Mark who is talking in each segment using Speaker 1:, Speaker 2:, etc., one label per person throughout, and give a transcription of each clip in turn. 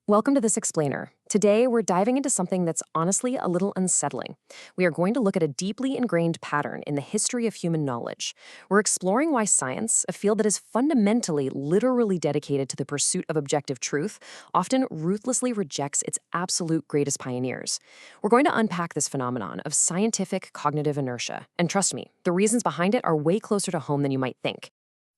Speaker 1: Welcome to This Explainer. Today, we're diving into something that's honestly a little unsettling. We are going to look at a deeply ingrained pattern in the history of human knowledge. We're exploring why science, a field that is fundamentally, literally dedicated to the pursuit of objective truth, often ruthlessly rejects its absolute greatest pioneers. We're going to unpack this phenomenon of scientific cognitive inertia. And trust me, the reasons behind it are way closer to home than you might think.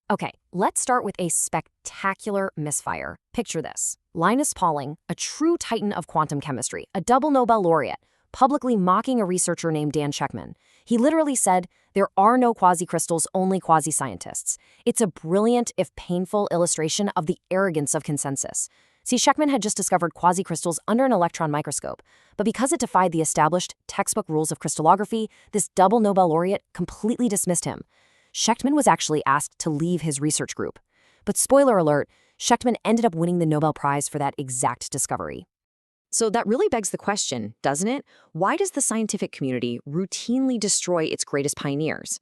Speaker 1: Okay, let's start with a spectacular misfire. Picture this. Linus Pauling, a true titan of quantum chemistry, a double Nobel laureate, publicly mocking a researcher named Dan Shechtman. He literally said, "There are no quasi-crystals, only quasi-scientists." It's a brilliant, if painful, illustration of the arrogance of consensus. See, Shechtman had just discovered quasi-crystals under an electron microscope, but because it defied the established textbook rules of crystallography, this double Nobel laureate completely dismissed him. Shechtman was actually asked to leave his research group. But spoiler alert, Shechtman ended up winning the Nobel Prize for that exact discovery. So that really begs the question, doesn't it? Why does the scientific community routinely destroy its greatest pioneers?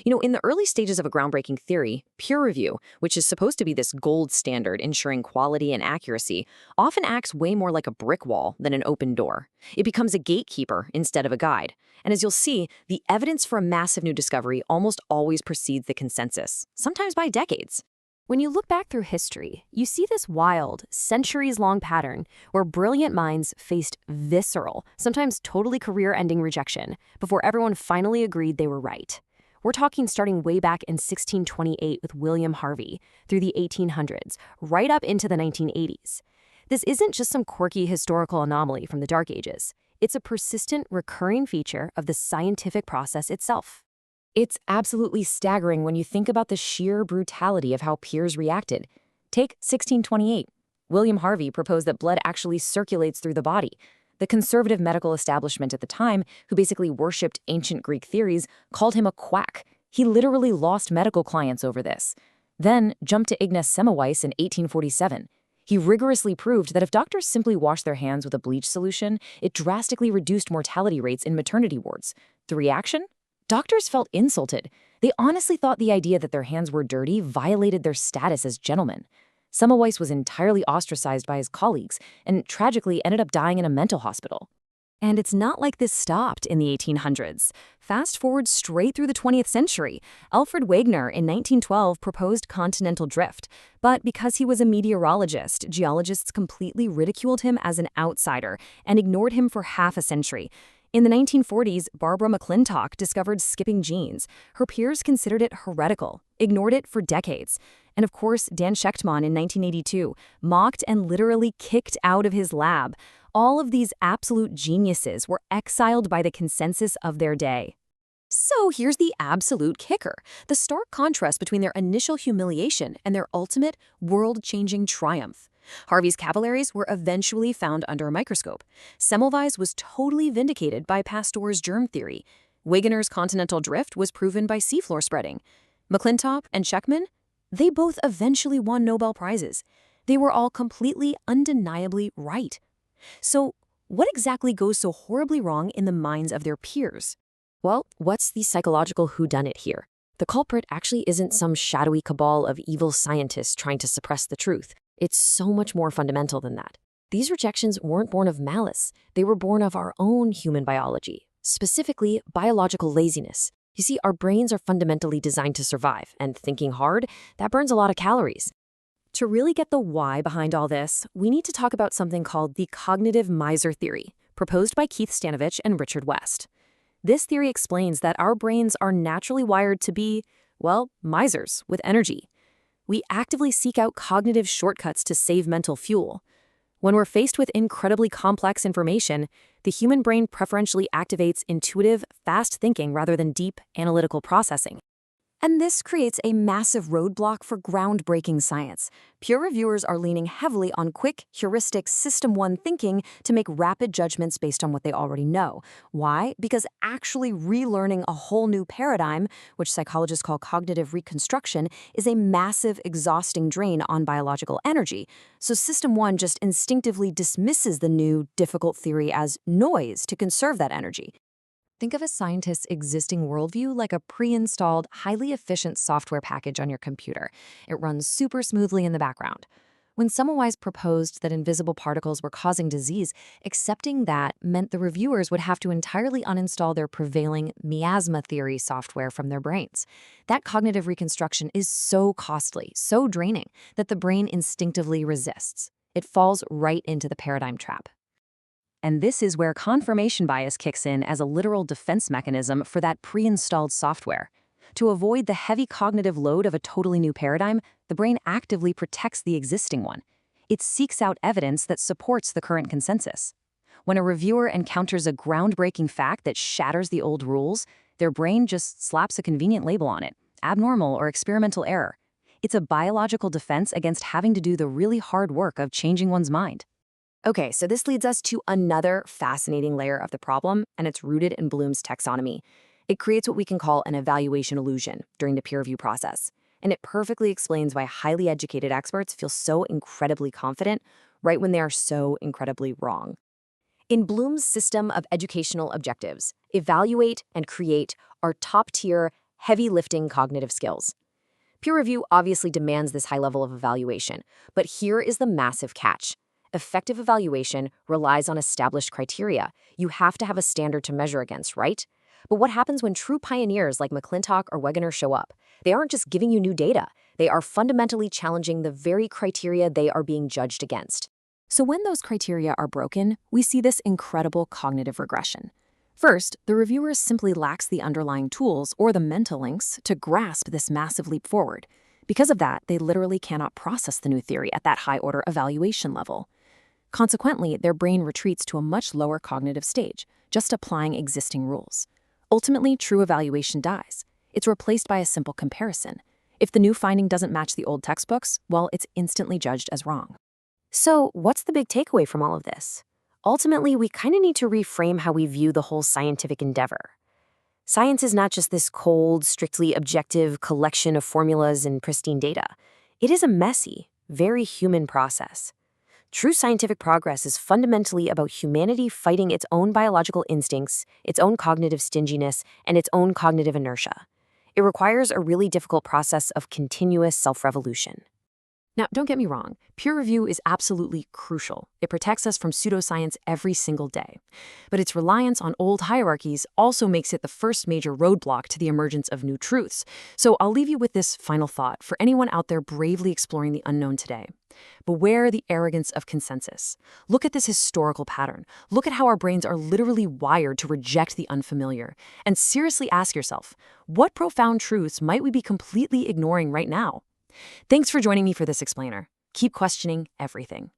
Speaker 1: In the early stages of a groundbreaking theory, peer review, which is supposed to be this gold standard ensuring quality and accuracy, often acts way more like a brick wall than an open door. It becomes a gatekeeper instead of a guide. And as you'll see, the evidence for a massive new discovery almost always precedes the consensus, sometimes by decades. When you look back through history, you see this wild, centuries-long pattern where brilliant minds faced visceral, sometimes totally career-ending rejection before everyone finally agreed they were right. We're talking starting way back in 1628 with William Harvey, through the 1800s, right up into the 1980s. This isn't just some quirky historical anomaly from the Dark Ages. It's a persistent, recurring feature of the scientific process itself. It's absolutely staggering when you think about the sheer brutality of how peers reacted. Take 1628. William Harvey proposed that blood actually circulates through the body. The conservative medical establishment at the time, who basically worshipped ancient Greek theories, called him a quack. He literally lost medical clients over this. Then jump to Ignaz Semmelweis in 1847. He rigorously proved that if doctors simply washed their hands with a bleach solution, it drastically reduced mortality rates in maternity wards. The reaction? Doctors felt insulted. They honestly thought the idea that their hands were dirty violated their status as gentlemen. Semmelweis was entirely ostracized by his colleagues and tragically ended up dying in a mental hospital. And it's not like this stopped in the 1800s. Fast forward straight through the 20th century. Alfred Wegener in 1912 proposed continental drift, but because he was a meteorologist, geologists completely ridiculed him as an outsider and ignored him for half a century. In the 1940s, Barbara McClintock discovered skipping genes. Her peers considered it heretical, ignored it for decades. And of course, Dan Shechtman in 1982, mocked and literally kicked out of his lab. All of these absolute geniuses were exiled by the consensus of their day. So here's the absolute kicker, the stark contrast between their initial humiliation and their ultimate, world-changing triumph. Harvey's capillaries were eventually found under a microscope. Semmelweis was totally vindicated by Pasteur's germ theory. Wegener's continental drift was proven by seafloor spreading. McClintock and Shechtman, they both eventually won Nobel Prizes. They were all completely, undeniably right. So, what exactly goes so horribly wrong in the minds of their peers? Well, what's the psychological whodunit here? The culprit actually isn't some shadowy cabal of evil scientists trying to suppress the truth. It's so much more fundamental than that. These rejections weren't born of malice. They were born of our own human biology, specifically biological laziness. You see, our brains are fundamentally designed to survive, and thinking hard, that burns a lot of calories. To really get the why behind all this, we need to talk about something called the cognitive miser theory, proposed by Keith Stanovich and Richard West. This theory explains that our brains are naturally wired to be, well, misers with energy. We actively seek out cognitive shortcuts to save mental fuel. When we're faced with incredibly complex information, the human brain preferentially activates intuitive, fast thinking rather than deep, analytical processing. And this creates a massive roadblock for groundbreaking science. Peer reviewers are leaning heavily on quick, heuristic, System 1 thinking to make rapid judgments based on what they already know. Why? Because actually relearning a whole new paradigm, which psychologists call cognitive reconstruction, is a massive, exhausting drain on biological energy. So System 1 just instinctively dismisses the new, difficult theory as noise to conserve that energy. Think of a scientist's existing worldview like a pre-installed, highly efficient software package on your computer. It runs super smoothly in the background. When Semmelweis proposed that invisible particles were causing disease, accepting that meant the reviewers would have to entirely uninstall their prevailing miasma theory software from their brains. That cognitive reconstruction is so costly, so draining, that the brain instinctively resists. It falls right into the paradigm trap. And this is where confirmation bias kicks in as a literal defense mechanism for that pre-installed software. To avoid the heavy cognitive load of a totally new paradigm, the brain actively protects the existing one. It seeks out evidence that supports the current consensus. When a reviewer encounters a groundbreaking fact that shatters the old rules, their brain just slaps a convenient label on it: abnormal or experimental error. It's a biological defense against having to do the really hard work of changing one's mind. Okay, so this leads us to another fascinating layer of the problem, and it's rooted in Bloom's taxonomy. It creates what we can call an evaluation illusion during the peer review process, and it perfectly explains why highly educated experts feel so incredibly confident right when they are so incredibly wrong. In Bloom's system of educational objectives, evaluate and create are top-tier, heavy-lifting cognitive skills. Peer review obviously demands this high level of evaluation, but here is the massive catch. Effective evaluation relies on established criteria. You have to have a standard to measure against, right? But what happens when true pioneers like McClintock or Wegener show up? They aren't just giving you new data. They are fundamentally challenging the very criteria they are being judged against. So when those criteria are broken, we see this incredible cognitive regression. First, the reviewer simply lacks the underlying tools or the mental links to grasp this massive leap forward. Because of that, they literally cannot process the new theory at that high-order evaluation level. Consequently, their brain retreats to a much lower cognitive stage, just applying existing rules. Ultimately, true evaluation dies. It's replaced by a simple comparison. If the new finding doesn't match the old textbooks, well, it's instantly judged as wrong. So, what's the big takeaway from all of this? Ultimately, we kind of need to reframe how we view the whole scientific endeavor. Science is not just this cold, strictly objective collection of formulas and pristine data. It is a messy, very human process. True scientific progress is fundamentally about humanity fighting its own biological instincts, its own cognitive stinginess, and its own cognitive inertia. It requires a really difficult process of continuous self-revolution. Now, don't get me wrong, peer review is absolutely crucial. It protects us from pseudoscience every single day. But its reliance on old hierarchies also makes it the first major roadblock to the emergence of new truths. So I'll leave you with this final thought for anyone out there bravely exploring the unknown today. Beware the arrogance of consensus. Look at this historical pattern. Look at how our brains are literally wired to reject the unfamiliar. And seriously ask yourself, what profound truths might we be completely ignoring right now? Thanks for joining me for this explainer. Keep questioning everything.